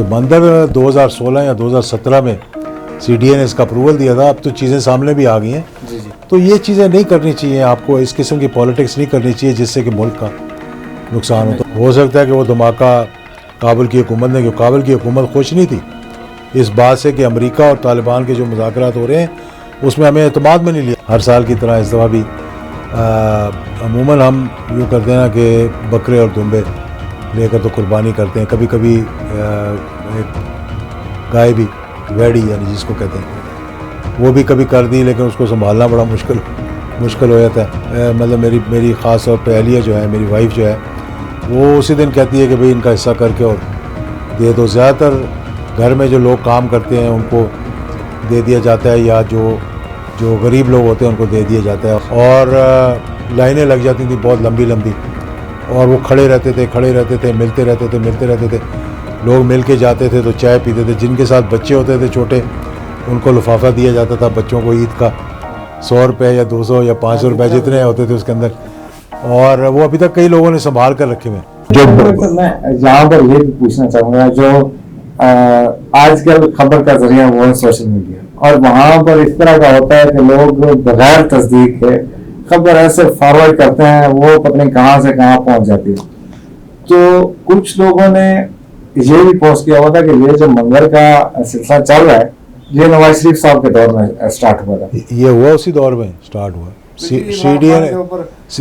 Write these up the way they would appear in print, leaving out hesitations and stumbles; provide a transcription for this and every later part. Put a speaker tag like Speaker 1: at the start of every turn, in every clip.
Speaker 1: तो मंदिर 2016 या 2017 में CDA ने इसका अप्रूवल दिया था। अब तो चीज़ें सामने भी आ गई हैं। तो ये चीज़ें नहीं करनी चाहिए, आपको इस किस्म की पॉलिटिक्स नहीं करनी चाहिए जिससे कि मुल्क का नुकसान हो सकता है कि वो धमाका काबुल की हुकूमत ने, क्योंकि काबुल की हुकूमत खुश नहीं थी इस बात से कि अमेरिका और तालिबान के जो मुज़ाकरात हो रहे हैं उसमें हमें एतमाद में नहीं लिया। हर साल की तरह इस दफ़ा भी अमूमन हम यूँ करते हैं ना कि बकरे और दुम्बे लेकर तो कुर्बानी करते हैं। कभी कभी एक गाय भी, वैड़ी यानी जिसको कहते हैं, वो भी कभी कर दी, लेकिन उसको संभालना बड़ा मुश्किल हो जाता है। मतलब मेरी ख़ास तौर पर अहलिया जो है, मेरी वाइफ जो है, वो उसी दिन कहती है कि भाई इनका हिस्सा करके और दे दो। ज़्यादातर घर में जो लोग काम करते हैं उनको दे दिया जाता है, या जो गरीब लोग होते हैं उनको दे दिया जाता है। और लाइनें लग जाती थी बहुत लंबी लंबी, और वो खड़े रहते थे, मिलते रहते थे। लोग मिल के जाते थे तो चाय पीते थे। जिनके साथ बच्चे होते थे छोटे, उनको लिफाफा दिया जाता था बच्चों को ईद का, 100 रुपये या 200 या 500 रुपये जितने होते थे उसके अंदर। और वो अभी तक कई लोगों ने संभाल कर रखे हुए।
Speaker 2: जो मैं यहाँ पर ये भी पूछना चाहूँगा, जो आजकल खबर का जरिया वो है सोशल मीडिया, और वहाँ पर इस तरह का होता है कि लोग बगैर तस्दीक के खबर ऐसे फॉरवर्ड करते हैं, वो पता नहीं कहाँ से कहाँ पहुँच जाती है। तो कुछ लोगों ने ये भी पोस्ट किया हुआ था कि ये जो मंगर का सिलसिला चल रहा है, ये नवाज शरीफ साहब के दौर में स्टार्ट हुआ था।
Speaker 1: ये हुआ उसी दौर में स्टार्ट हुआ। CDA ने,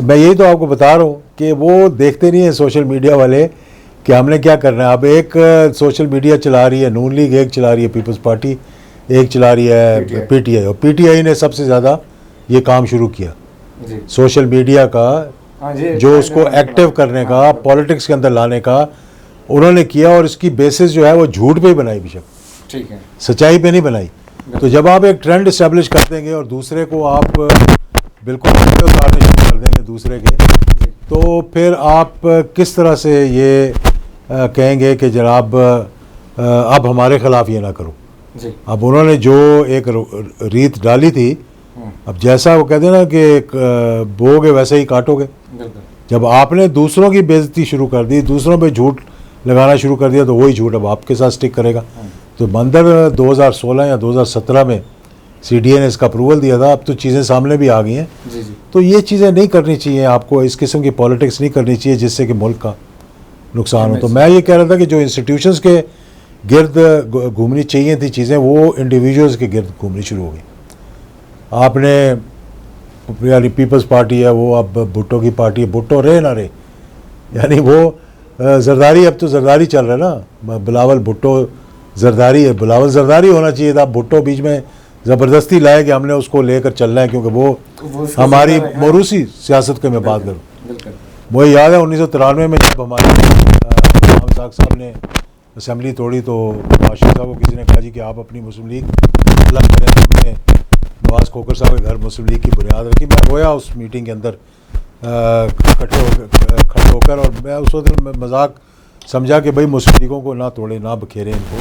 Speaker 1: मैं यही तो आपको बता रहा हूँ कि वो देखते नहीं है सोशल मीडिया वाले कि हमने क्या करना है। अब एक सोशल मीडिया चला रही है नून लीग, एक चला रही है पीपल्स पार्टी, एक चला रही है PTI। और PTI ने सबसे ज़्यादा ये काम शुरू किया सोशल मीडिया का, जो उसको एक्टिव करने का, पॉलिटिक्स के अंदर लाने का उन्होंने किया। और इसकी बेसिस जो है वो झूठ पे ही बनाई बेशक, ठीक है, सच्चाई पे नहीं बनाई। तो जब आप एक ट्रेंड इस्टेब्लिश कर देंगे और दूसरे को आप बिल्कुल उतारने शुरू कर देंगे दूसरे के, तो फिर आप किस तरह से ये कहेंगे कि जनाब अब हमारे ख़िलाफ़ ये ना करो। अब उन्होंने जो एक रीत डाली थी, अब जैसा वो कहते हैं ना कि बोगे वैसे ही काटोगे। जब आपने दूसरों की बेइज्जती शुरू कर दी, दूसरों पे झूठ लगाना शुरू कर दिया, तो वही झूठ अब आपके साथ स्टिक करेगा। तो मंदिर 2016 या 2017 में CDA ने इसका अप्रूवल दिया था। अब तो चीज़ें सामने भी आ गई हैं। तो ये चीज़ें नहीं करनी चाहिए, आपको इस किस्म की पॉलिटिक्स नहीं करनी चाहिए जिससे कि मुल्क का नुकसान हो। तो मैं ये कह रहा था कि जो इंस्टीट्यूशंस के गिर्द घूमनी चाहिए थी चीज़ें, वो इंडिविजुअल्स के गिर्द घूमनी शुरू हो गई। आपने यानी पीपल्स पार्टी है, वो अब भुट्टो की पार्टी है, भुट्टो रहे ना रहे, यानी वो जरदारी, अब तो जरदारी चल रहा है ना, बिलावल भुट्टो जरदारी है, बिलावल जरदारी होना चाहिए था। भुट्टो बीच में ज़बरदस्ती लाए कि हमने उसको लेकर चलना है, क्योंकि वो हमारी मौरूसी सियासत की मैं बात करूँ। मुझे याद है 1993 में जब हमारे साहब ने असम्बली तोड़ी, तो माशर साहब को किसी ने कहा जी कि आप अपनी मुस्लिम लीग अलग करें। तो हमने नवाज खोखर साहब के घर मुस्लिम लीग की बुनियाद रखी। मैं रोया उस मीटिंग के अंदर खड़े होकर, और मैं उस वक्त मजाक समझा कि भाई मुस्लिम लीगों को ना तोड़े, ना बखेरें इनको,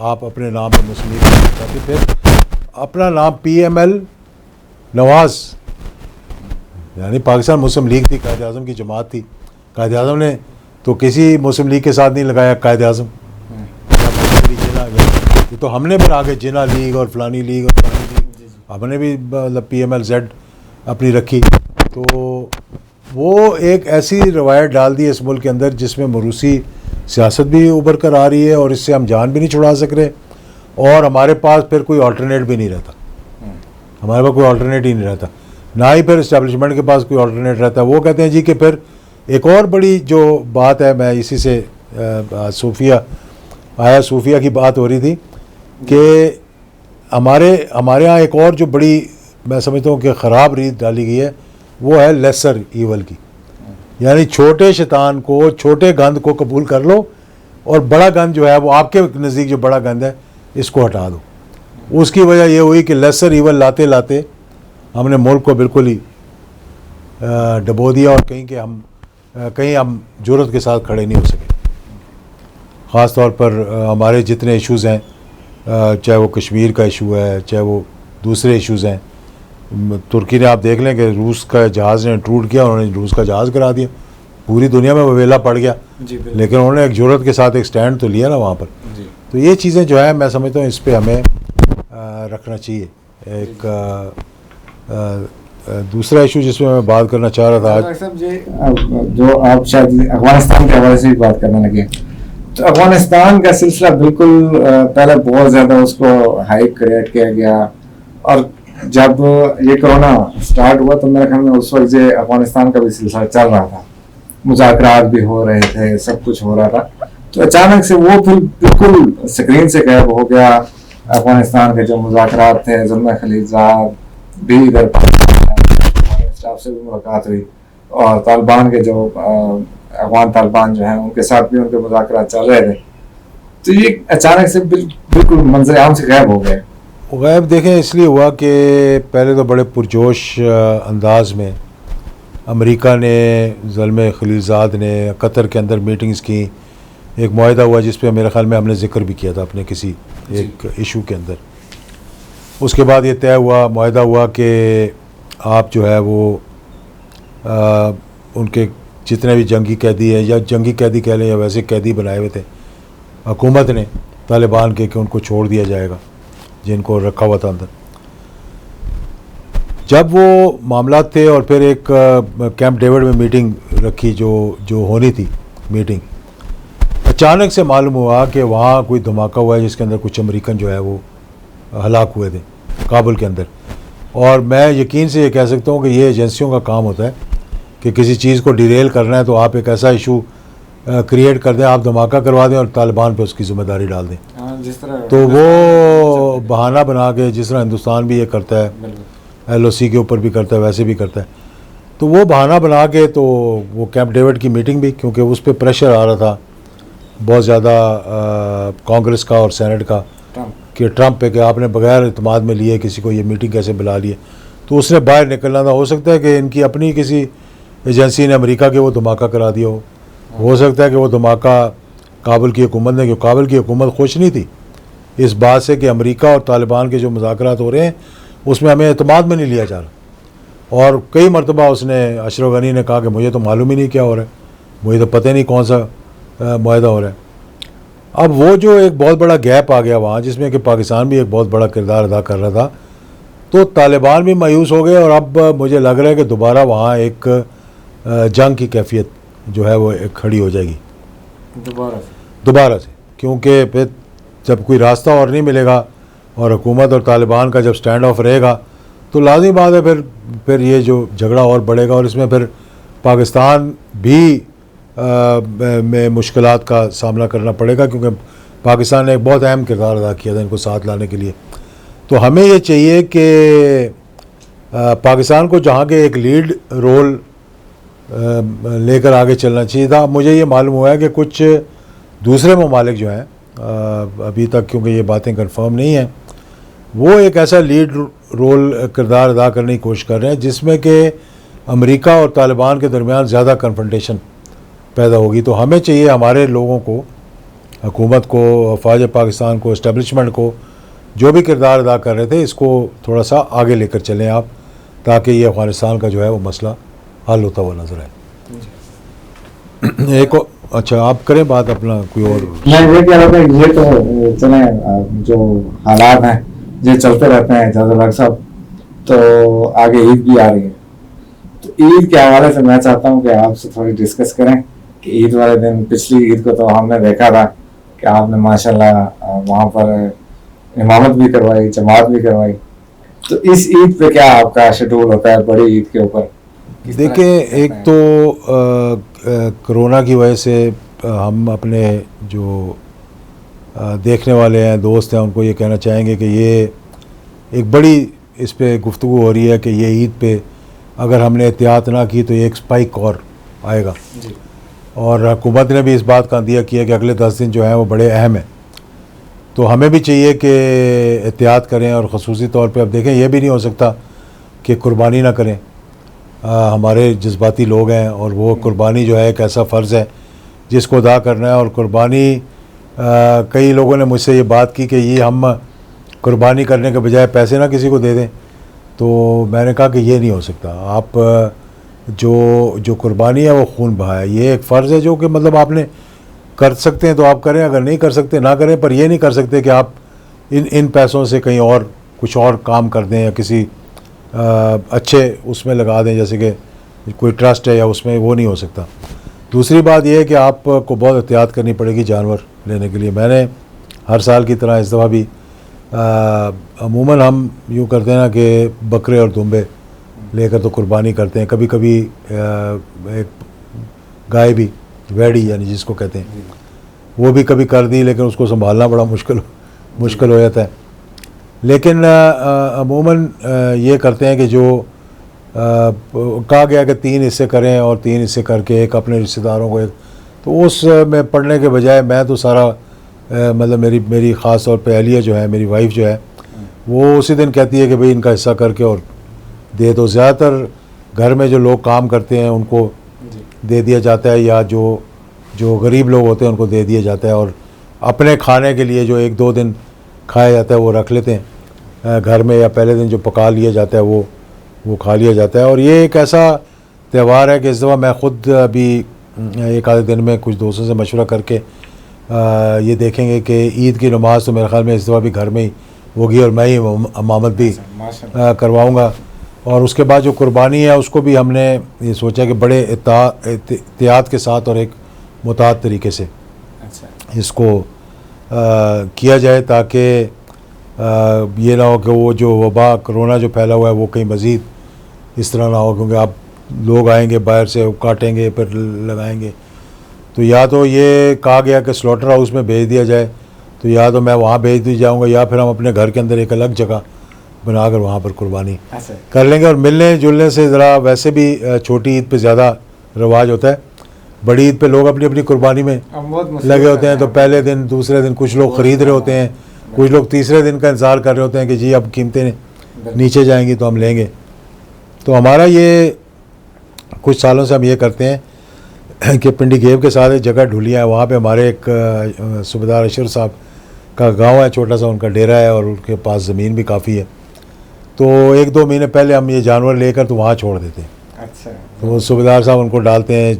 Speaker 1: आप अपने नाम पर मुस्लिम लीग करते। फिर अपना नाम PML नवाज, यानी पाकिस्तान मुस्लिम लीग थी, कायद आज़म की जमात थी। कायद आज़म ने तो किसी मुस्लिम लीग के साथ नहीं लगाया कायद आज़म, ये तो हमने फिर आगे जिना लीग और फलानी लीग और फलानी लीग, हमने भी मतलब PMLZ अपनी रखी। तो वो एक ऐसी रवायत डाल दी इस मुल्क के अंदर जिसमें मरूसी सियासत भी उभर कर आ रही है, और इससे हम जान भी नहीं छुड़ा सक रहे, और हमारे पास फिर कोई अल्टरनेट भी नहीं रहता। हमारे पास कोई अल्टरनेट ही नहीं रहता, ना ही फिर इस्टेब्लिशमेंट के पास कोई अल्टरनेट रहता है। वो कहते हैं जी कि फिर एक और बड़ी जो बात है, मैं इसी से सूफिया की बात हो रही थी कि हमारे यहाँ एक और जो बड़ी मैं समझता हूँ कि ख़राब रीत डाली गई है, वो है लेसर ईवल की, यानी छोटे शैतान को, छोटे गंद को कबूल कर लो, और बड़ा गंद जो है वो आपके नज़दीक जो बड़ा गंद है इसको हटा दो। उसकी वजह ये हुई कि लेसर ईवल लाते लाते हमने मुल्क को बिल्कुल ही डबो दिया, और कहीं हम जुर्रत के साथ खड़े नहीं हो सके। ख़ास तौर पर हमारे जितने इश्यूज़ हैं, चाहे वो कश्मीर का इशू है, चाहे वो दूसरे इश्यूज़ हैं। तुर्की ने आप देख लें कि रूस का जहाज़ ने इंट्रूड किया, उन्होंने रूस का जहाज़ गिरा दिया। पूरी दुनिया में वेला पड़ गया,
Speaker 2: जी
Speaker 1: लेकिन उन्होंने एक जुर्रत के साथ एक स्टैंड तो लिया ना वहाँ पर।
Speaker 2: जी
Speaker 1: तो ये चीज़ें जो है मैं समझता हूँ इस पर हमें रखना चाहिए। एक दूसरा इशू जिसमें मैं बात करना चाह रहा था आज,
Speaker 2: साहब जी, जो आप शायद अफगानिस्तान के हवाले से भी बात करने लगे, तो अफगानिस्तान का सिलसिला बिल्कुल पहले बहुत ज़्यादा उसको हाइप क्रिएट किया गया, और जब ये कोरोना स्टार्ट हुआ तो मेरे ख्याल में उस वक्त जो अफगानिस्तान का भी सिलसिला चल रहा था, मुज़ाकरात भी हो रहे थे, सब कुछ हो रहा था, तो अचानक से वो फिर बिल्कुल स्क्रीन से गायब हो गया। अफगानिस्तान के जो मुज़ाकरात थे, जुल्म खलीजाद भी इधर स्टाफ से भी मुलाकात हुई, और तालिबान के जो अफगान तालिबान जो हैं उनके साथ भी उनके मुज़ाकरात चल रहे थे, तो ये अचानक से बिल्कुल मंजर आम से गायब हो गए।
Speaker 1: गैब देखें इसलिए हुआ कि पहले तो बड़े पुरजोश अंदाज में अमेरिका ने, ज़ुल्म खलीजाद ने कतर के अंदर मीटिंग्स की, एक मुआहदा हुआ जिस पे मेरे ख्याल में हमने जिक्र भी किया था अपने किसी एक इशू के अंदर। उसके बाद ये तय हुआ, मुआहदा हुआ कि आप जो है वो उनके जितने भी जंगी कैदी हैं, या जंगी कैदी कह लें या वैसे कैदी बनाए हुए थे हुकूमत ने तालिबान के, कि उनको छोड़ दिया जाएगा जिनको रखा हुआ था अंदर। जब वो मामला थे और फिर एक कैंप डेविड में मीटिंग रखी जो होनी थी मीटिंग, अचानक से मालूम हुआ कि वहाँ कोई धमाका हुआ है जिसके अंदर कुछ अमेरिकन जो है वो हलाक हुए थे काबुल के अंदर। और मैं यकीन से ये कह सकता हूँ कि ये एजेंसियों का काम होता है कि किसी चीज़ को डिरेल करना है तो आप एक ऐसा इशू क्रिएट कर दें, आप धमाका करवा दें और तालिबान पे उसकी ज़िम्मेदारी डाल दें।
Speaker 2: जिस तरह
Speaker 1: तो वो बहाना बना के, जिस तरह हिंदुस्तान भी ये करता है, LOC के ऊपर भी करता है, वैसे भी करता है, तो वो बहाना बना के तो वो कैंप डेविड की मीटिंग भी, क्योंकि उस पर प्रेशर आ रहा था बहुत ज़्यादा कांग्रेस का और सेनेट का कि ट्रंप पे कि आपने बगैर इत्मीनान में लिए किसी को ये मीटिंग कैसे बुला लिए, तो उसने बाहर निकलना था। हो सकता है कि इनकी अपनी किसी एजेंसी ने अमेरिका के वो धमाका करा दिया हो सकता है कि वो धमाका काबुल की हुकूमत ने, क्योंकि काबुल की हुकूमत खुश नहीं थी इस बात से कि अमेरिका और तालिबान के जो मुज़ाकरात हो रहे हैं उसमें हमें एतमाद में नहीं लिया जा रहा। और कई मरतबा उसने, अशरफ गनी ने कहा कि मुझे तो मालूम ही नहीं क्या हो रहा है, मुझे तो पता ही नहीं कौन सा मुआहदा हो रहा है। अब वो जो एक बहुत बड़ा गैप आ गया वहाँ, जिसमें कि पाकिस्तान भी एक बहुत बड़ा किरदार अदा कर रहा था, तो तालिबान भी मायूस हो गए, और अब मुझे लग रहा है कि दोबारा वहाँ एक जंग की कैफियत जो है वो एक खड़ी हो जाएगी दोबारा से, क्योंकि फिर जब कोई रास्ता और नहीं मिलेगा और हुकूमत और तालिबान का जब स्टैंड ऑफ रहेगा तो लाज़मी बात है फिर ये जो झगड़ा और बढ़ेगा, और इसमें फिर पाकिस्तान भी में मुश्किलात का सामना करना पड़ेगा, क्योंकि पाकिस्तान ने एक बहुत अहम किरदार अदा किया था इनको साथ लाने के लिए। तो हमें ये चाहिए कि पाकिस्तान को जहाँ के एक लीड रोल लेकर आगे चलना चाहिए था। मुझे ये मालूम हुआ है कि कुछ दूसरे ममालिक जो हैं, अभी तक क्योंकि ये बातें कंफर्म नहीं हैं, वो एक ऐसा लीड रोल किरदार अदा करने की कोशिश कर रहे हैं जिसमें कि अमेरिका और तालिबान के दरमियान ज़्यादा कन्फ्रंटेशन पैदा होगी। तो हमें चाहिए हमारे लोगों को, हुकूमत को, अफवाज पाकिस्तान को, इस्टेब्लिशमेंट को, जो भी किरदार अदा कर रहे थे, इसको थोड़ा सा आगे लेकर चलें आप, ताकि ये अफ़गानिस्तान का जो है वो मसला हल होता हुआ नजर आए। एक अच्छा, आप करें बात अपना कोई और।
Speaker 2: मैं ये कह रहा था, ये तो चले जो हालात हैं ये चलते रहते हैं जज़ाक साहब, तो आगे ईद भी आ रही है, तो ईद के हवाले से मैं चाहता हूँ कि आपसे थोड़ी डिस्कस करें कि ईद वाले दिन, पिछली ईद को तो हमने देखा था कि आपने माशाल्लाह वहाँ पर इमामत भी करवाई, जमात भी करवाई, तो इस ईद पे क्या आपका शेड्यूल होता है बड़ी ईद के ऊपर?
Speaker 1: देखिए, एक तो कोरोना की वजह से हम अपने जो देखने वाले हैं, दोस्त हैं, उनको ये कहना चाहेंगे कि ये एक बड़ी इस पे गुफ्तगू हो रही है कि ये ईद पे अगर हमने एहतियात ना की तो ये एक स्पाइक और आएगा जी। और हुकूमत ने भी इस बात का अंदिया किया कि अगले 10 दिन जो हैं वो बड़े अहम हैं, तो हमें भी चाहिए कि एहतियात करें। और ख़ुसूसी तौर पे अब देखें, ये भी नहीं हो सकता कि कुर्बानी ना करें। हमारे जज्बाती लोग हैं और वो कुर्बानी जो है एक ऐसा फ़र्ज़ है जिसको अदा करना है। और कुर्बानी, कई लोगों ने मुझसे ये बात की कि ये हम कुर्बानी करने के बजाय पैसे ना किसी को दे दें, तो मैंने कहा कि ये नहीं हो सकता। आप जो कुर्बानी है वो खून बहा है। ये एक फ़र्ज़ है जो कि मतलब आपने कर सकते हैं तो आप करें, अगर नहीं कर सकते ना करें, पर ये नहीं कर सकते कि आप इन पैसों से कहीं और कुछ और काम कर दें या किसी अच्छे उसमें लगा दें, जैसे कि कोई ट्रस्ट है या उसमें, वो नहीं हो सकता। दूसरी बात यह है कि आपको बहुत एहतियात करनी पड़ेगी जानवर लेने के लिए। मैंने हर साल की तरह इस दफ़ा भी अमूमन हम यूँ करते हैं ना कि बकरे और दुम्बे लेकर तो कुर्बानी करते हैं, कभी कभी एक गाय भी, वैड़ी यानी जिसको कहते हैं, वो भी कभी कर दी, लेकिन उसको संभालना बड़ा मुश्किल हो जाता है। लेकिन अमूमन ये करते हैं कि जो कहा गया कि 3 हिस्से करें और 3 हिस्से करके एक अपने रिश्तेदारों को, एक तो उस में पढ़ने के बजाय मैं तो सारा मतलब मेरी ख़ास तौर पे अहलिया जो है, मेरी वाइफ जो है, वो उसी दिन कहती है कि भाई इनका हिस्सा करके और दे दो। ज़्यादातर घर में जो लोग काम करते हैं उनको दे दिया जाता है, या जो गरीब लोग होते हैं उनको दे दिया जाता है, और अपने खाने के लिए जो 1-2 दिन खाया जाता है वो रख लेते हैं घर में, या पहले दिन जो पका लिया जाता है वो खा लिया जाता है। और ये एक ऐसा त्यौहार है कि इस दफ़ा मैं ख़ुद अभी एक आधे दिन में कुछ दोस्तों से मशवरा करके ये देखेंगे कि ईद की नमाज़ तो मेरे ख़्याल में इस दफ़ा भी घर में ही होगी, और मैं ही इमामत भी करवाऊँगा। और उसके बाद जो कुर्बानी है उसको भी हमने ये सोचा कि बड़े एहतियात के साथ और एक मुताद तरीके से इसको किया जाए, ताकि ये ना हो कि वो जो वबा कोरोना जो फैला हुआ है वो कहीं मज़ीद इस तरह ना हो, क्योंकि आप लोग आएंगे बाहर से, काटेंगे फिर लगाएंगे। तो या तो ये कहा गया कि स्लॉटर हाउस में भेज दिया जाए, तो या तो मैं वहाँ भेज दी जाऊँगा, या फिर हम अपने घर के अंदर एक अलग जगह बनाकर वहाँ पर कुर्बानी कर लेंगे। और मिलने जुलने से ज़रा वैसे भी छोटी ईद पे ज़्यादा रवाज होता है, बड़ी ईद पे लोग अपनी अपनी कुर्बानी में लगे होते हैं। तो पहले दिन दूसरे दिन कुछ लोग ख़रीद रहे होते हैं, कुछ लोग तीसरे दिन का इंतज़ार कर रहे होते हैं कि जी अब कीमतें नीचे जाएंगी तो हम लेंगे। तो हमारा ये कुछ सालों से हम ये करते हैं कि पिंडी गेब के साथ एक जगह ढूलिया है, वहाँ पे हमारे एक सूबेदार अशरफ साहब का गांव है, छोटा सा उनका डेरा है, और उनके पास ज़मीन भी काफ़ी है। तो 1-2 महीने पहले हम ये जानवर लेकर तो वहाँ छोड़ देते हैं। अच्छा। तो सूबेदार साहब उनको डालते हैं,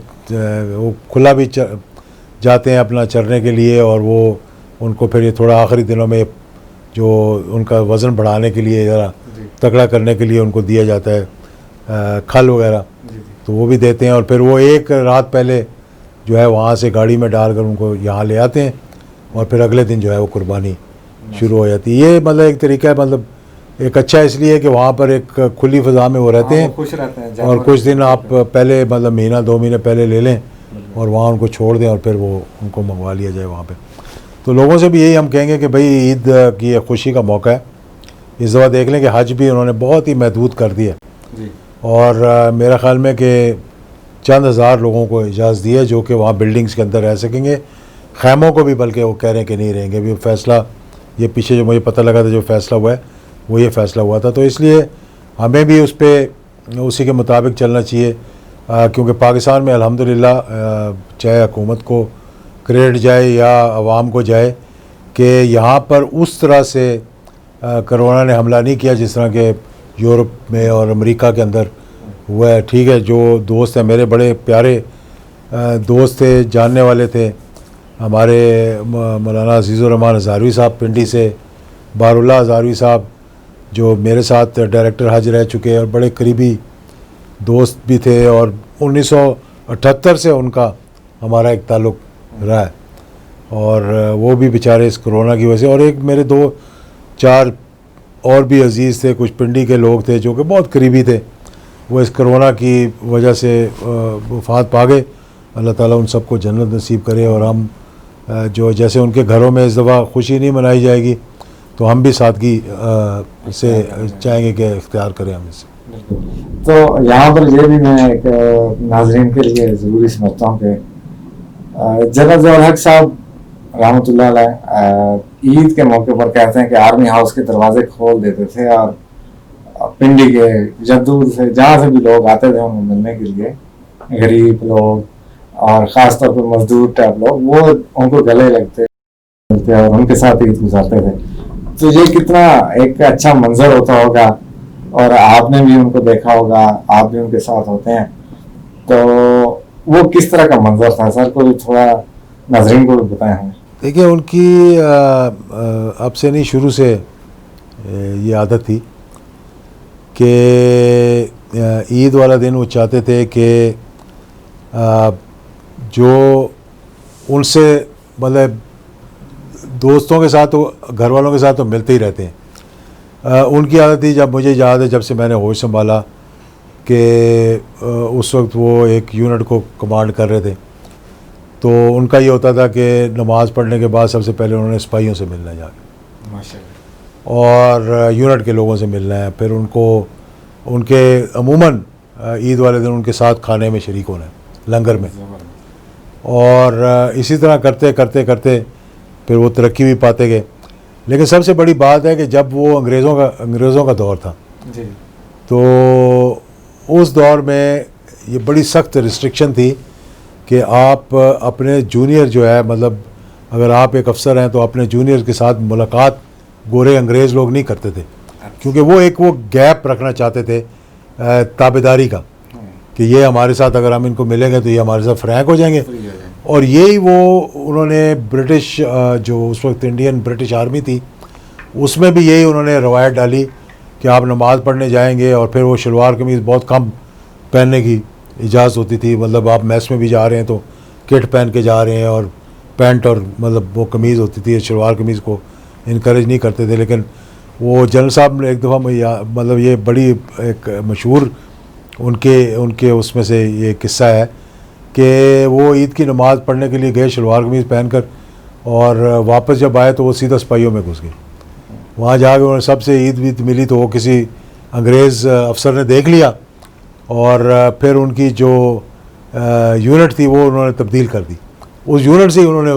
Speaker 1: वो खुला भी जाते हैं अपना चरने के लिए, और वो उनको फिर ये थोड़ा आखिरी दिनों में जो उनका वज़न बढ़ाने के लिए, ज़रा तगड़ा करने के लिए उनको दिया जाता है खल वगैरह, तो वो भी देते हैं। और फिर वो एक रात पहले जो है वहाँ से गाड़ी में डालकर उनको यहाँ ले आते हैं, और फिर अगले दिन जो है वो कुर्बानी शुरू हो जाती है। ये मतलब एक तरीका है, मतलब एक अच्छा इसलिए कि वहाँ पर एक खुली फ़ज़ा में वो रहते हैं,
Speaker 2: खुश रहते हैं,
Speaker 1: और कुछ दिन आप पहले मतलब महीना 2 महीने पहले ले लें और वहाँ उनको छोड़ दें, और फिर वो उनको मंगवा लिया जाए वहाँ पे। तो लोगों से भी यही हम कहेंगे कि भाई ईद की एक खुशी का मौका है। इस दफ़ा देख लें कि हज भी उन्होंने बहुत ही महदूद कर दिया, और मेरा ख़्याल में कि चंद हज़ार लोगों को इजाज़त दी है जो कि वहाँ बिल्डिंग्स के अंदर रह सकेंगे, खैमों को भी बल्कि वो कह रहे हैं कि नहीं रहेंगे। अभी फ़ैसला ये पीछे जो मुझे पता लगा था, जो फ़ैसला हुआ है वो ये फ़ैसला हुआ था, तो इसलिए हमें भी उस पर उसी के मुताबिक चलना चाहिए, क्योंकि पाकिस्तान में अल्हम्दुलिल्लाह चाहे हुकूमत को क्रेडिट जाए या आवाम को जाए कि यहाँ पर उस तरह से कोरोना ने हमला नहीं किया जिस तरह के यूरोप में और अमेरिका के अंदर हुआ है। ठीक है, जो दोस्त हैं मेरे बड़े प्यारे दोस्त थे, जानने वाले थे हमारे, मौलाना अज़ीज़ुर-रहमान हज़ारवी साहब पिंडी से, बारुल्लाह हज़ारवी साहब जो मेरे साथ डायरेक्टर हज रह चुके हैं और बड़े करीबी दोस्त भी थे, और 1978 से उनका हमारा एक ताल्लुक़ रहा है, और वो भी बेचारे इस कोरोना की वजह से, और एक मेरे 2-4 और भी अजीज़ थे, कुछ पिंडी के लोग थे जो कि बहुत करीबी थे, वो इस कोरोना की वजह से वफ़ात पा गए। अल्लाह ताला उन सबको जन्नत नसीब करे, और हम जो जैसे उनके घरों में इस दफ़ा खुशी नहीं मनाई जाएगी, तो हम भी सादगी से चाहेंगे कि इख्तियार करें हम इससे।
Speaker 2: तो यहाँ पर ये भी मैं एक नाज़रीन के लिए ज़रूरी समझता हूँ कि जनरल ज़फ़र हक साहब रहमतुल्लाह अलैह ईद के मौके पर कहते हैं कि आर्मी हाउस के दरवाजे खोल देते थे, और पिंडी के जद्दूर से जहाँ से भी लोग आते थे उनको मिलने के लिए, गरीब लोग और ख़ास तौर पर मजदूर टाइप लोग, वो उनको गले लगते और उनके साथ ईद गुजारते थे। तो ये कितना एक अच्छा मंजर होता होगा, और आपने भी उनको देखा होगा, आप भी उनके साथ होते हैं, तो वो किस तरह का मंजर था सर, कोई थोड़ा नाजरीन को बताएं हमें।
Speaker 1: देखिए उनकी अब से नहीं, शुरू से ये आदत थी कि ईद वाला दिन वो चाहते थे कि जो उनसे मतलब दोस्तों के साथ तो घर वालों के साथ तो मिलते ही रहते हैं। उनकी आदत थी, जब मुझे याद है जब से मैंने होश संभाला, कि उस वक्त वो एक यूनिट को कमांड कर रहे थे, तो उनका ये होता था कि नमाज़ पढ़ने के बाद सबसे पहले उन्होंने सिपाहियों से मिलना है जाके,
Speaker 2: माशाल्लाह,
Speaker 1: और यूनिट के लोगों से मिलना है, फिर उनको उनके अमूमन ईद वाले दिन उनके साथ खाने में शरीक होना है, लंगर में। और इसी तरह करते करते करते फिर वो तरक्की भी पाते गए। लेकिन सबसे बड़ी बात है कि जब वो अंग्रेज़ों का दौर था
Speaker 2: जी,
Speaker 1: तो उस दौर में ये बड़ी सख्त रिस्ट्रिक्शन थी कि आप अपने जूनियर जो है, मतलब अगर आप एक अफसर हैं तो अपने जूनियर के साथ मुलाकात गोरे अंग्रेज़ लोग नहीं करते थे, क्योंकि वो गैप रखना चाहते थे ताबेदारी का, कि ये हमारे साथ अगर हम इनको मिलेंगे तो ये हमारे साथ फ्रैंक हो जाएंगे। और यही वो उन्होंने ब्रिटिश जो उस वक्त इंडियन ब्रिटिश आर्मी थी, उसमें भी यही उन्होंने रवायत डाली कि आप नमाज़ पढ़ने जाएंगे और फिर वो शलवार कमीज़ बहुत कम पहनने की इजाज़त होती थी। मतलब आप मैस में भी जा रहे हैं तो किट पहन के जा रहे हैं, और पैंट और मतलब वो कमीज़ होती थी, शलवार कमीज़ को इनकरेज नहीं करते थे। लेकिन वो जनरल साहब ने एक दफ़ा मतलब ये बड़ी एक मशहूर उनके उसमें से ये किस्सा है कि वो ईद की नमाज़ पढ़ने के लिए गए शलवार कमीज़ पहनकर, और वापस जब आए तो वो सीधा सिपाहियों में घुस गए। वहाँ जाके उन्हें सबसे ईद मिली तो वो किसी अंग्रेज़ अफसर ने देख लिया, और फिर उनकी जो यूनिट थी वो उन्होंने तब्दील कर दी। उस यूनिट से ही उन्होंने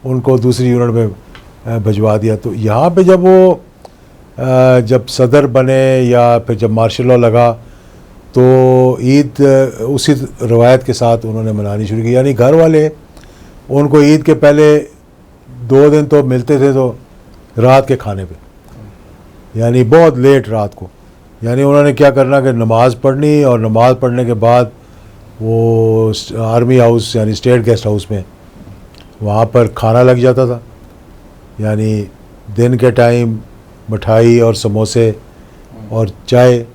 Speaker 1: उनको दूसरी यूनिट में भिजवा दिया। तो यहाँ पे जब वो जब सदर बने या फिर जब मार्शल लॉ लगा, तो ईद उसी रवायत के साथ उन्होंने मनानी शुरू की। यानी घर वाले उनको ईद के पहले 2 दिन तो मिलते थे, तो रात के खाने पे, यानी बहुत लेट रात को। यानी उन्होंने क्या करना कि नमाज़ पढ़नी, और नमाज़ पढ़ने के बाद वो आर्मी हाउस यानी स्टेट गेस्ट हाउस में वहाँ पर खाना लग जाता था। यानी दिन के टाइम मिठाई और समोसे और चाय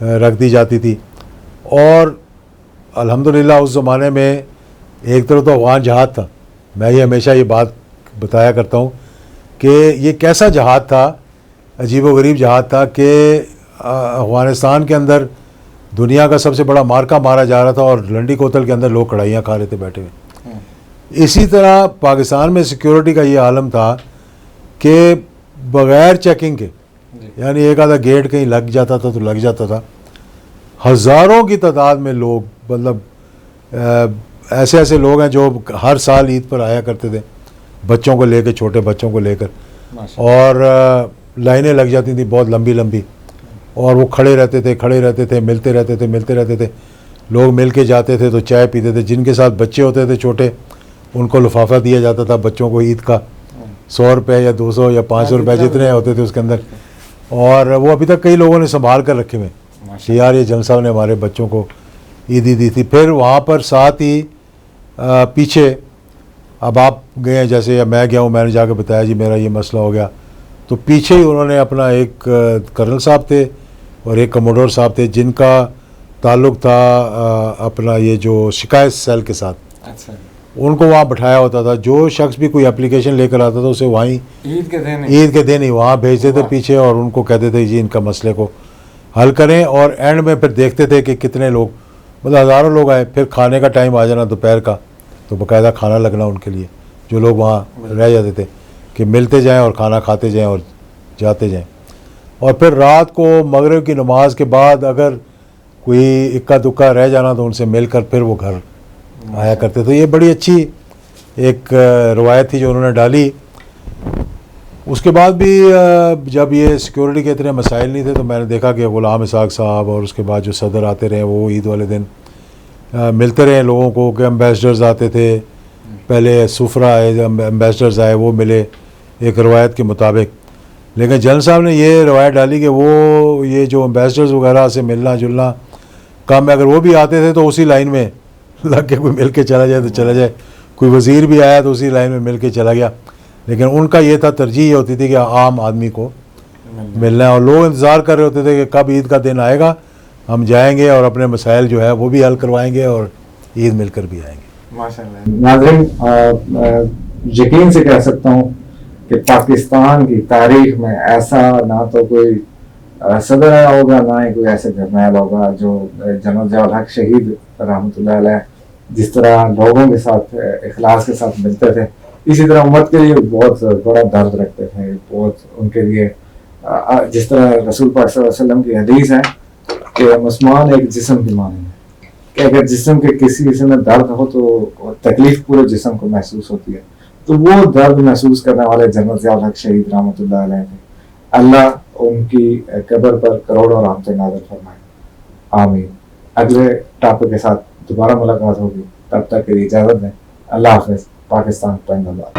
Speaker 1: रख दी जाती थी। और अल्हम्दुलिल्लाह उस ज़माने में एक तरफ तो अफ़गान जहाद था। मैं ये हमेशा ये बात बताया करता हूँ कि ये कैसा जहाद था, अजीबोगरीब जहाद था कि अफ़गानिस्तान के अंदर दुनिया का सबसे बड़ा मार्का मारा जा रहा था, और लंडी कोतल के अंदर लोग कढ़ाइयाँ खा रहे थे बैठे हुए। इसी तरह पाकिस्तान में सिक्योरिटी का ये आलम था कि बग़ैर चेकिंग के, यानी एक आधा गेट कहीं लग जाता था तो लग जाता था। हज़ारों की तादाद में लोग, मतलब ऐसे ऐसे लोग हैं जो हर साल ईद पर आया करते थे, बच्चों को लेकर, छोटे बच्चों को लेकर, और लाइनें लग जाती थी बहुत लंबी लंबी, और वो खड़े रहते थे, मिलते रहते थे। लोग मिल के जाते थे तो चाय पीते थे। जिनके साथ बच्चे होते थे छोटे, उनको लिफाफा दिया जाता था बच्चों को ईद का, 100 रुपये या 200 या 500 रुपये जितने होते थे उसके अंदर। और वो अभी तक कई लोगों ने संभाल कर रखे हुए कि यार ये जनरल साहब ने हमारे बच्चों को ईदी दी थी। फिर वहाँ पर साथ ही पीछे, अब आप गए हैं जैसे, या मैं गया हूँ, मैंने जाकर बताया जी मेरा ये मसला हो गया, तो पीछे ही उन्होंने अपना एक कर्नल साहब थे और एक कमोडोर साहब थे, जिनका ताल्लुक़ था अपना ये जो शिकायत सेल के साथ।
Speaker 2: अच्छा,
Speaker 1: उनको वहाँ बैठाया होता था। जो शख्स भी कोई एप्लीकेशन लेकर आता था उसे वहीं ईद के दिन ही वहाँ भेजते थे पीछे, और उनको कहते थे जी इनका मसले को हल करें। और एंड में फिर देखते थे कि कितने लोग, मतलब हज़ारों लोग आए। फिर खाने का टाइम आ जाना दोपहर का, तो बाकायदा खाना लगना उनके लिए, जो लोग वहाँ रह जाते थे, कि मिलते जाएं और खाना खाते जाएं और जाते जाएं। और फिर रात को मगरिब की नमाज के बाद अगर कोई इक्का दुक्का रह जाना तो उनसे मिलकर फिर वो घर आया करते थे। ये बड़ी अच्छी एक रवायत थी जो उन्होंने डाली। उसके बाद भी जब ये सिक्योरिटी के इतने मसाइल नहीं थे, तो मैंने देखा कि ग़ुलाम इसाक साहब और उसके बाद जो सदर आते रहे, वो ईद वाले दिन मिलते रहे लोगों को, कि एम्बेसडर्स आते थे। पहले सुफरा आए, एम्बेसडर्स आए, वो मिले एक रवायत के मुताबिक। लेकिन जनरल साहब ने ये रवायत डाली कि वो ये जो एम्बेसडर्स वगैरह से मिलना जुलना कम है, अगर वो भी आते थे तो उसी लाइन में लग के कोई मिल के चला जाए तो चला जाए, कोई वज़ीर भी आया तो उसी लाइन में मिल के चला गया। लेकिन उनका ये था, तरजीह ये होती थी कि आम आदमी को मिलना है, और लोग इंतज़ार कर रहे होते थे कि कब ईद का दिन आएगा, हम जाएंगे और अपने मसाइल जो है वो भी हल करवाएंगे और ईद मिलकर भी आएंगे।
Speaker 2: माशाल्लाह। नाज़रीन, यकीन से कह सकता हूँ कि पाकिस्तान की तारीख में ऐसा ना तो कोई सदर आया होगा, ना ही कोई ऐसे जर्नैल होगा जो जनरल ज़ियाउल हक शहीद रहमतुल्लाह अलैह जिस तरह लोगों के साथ इखलास के साथ मिलते थे, इसी तरह उम्मत के लिए बहुत बड़ा दर्द रखते थे। बहुत उनके लिए जिस तरह रसूल पाक सल्लल्लाहु अलैहि वसल्लम की हदीस है कि मुसलमान एक जिस्म की मानंद है, कि अगर जिस्म के किसी हिस्से में दर्द हो तो तकलीफ पूरे जिस्म को महसूस होती है। तो वो दर्द महसूस करने वाले जनरल ज़ियाउल हक शहीद रहमतुल्लाह अलैह थे। अल्लाह उनकी कब्र पर करोड़ों रहमतें नाज़िल फरमाए। आमीन। अगले टॉपिक के साथ दोबारा मुलाकात होगी, तब तक के लिए इजाज़त दें। अल्लाह हाफ़िज़। पाकिस्तान जिंदाबाद।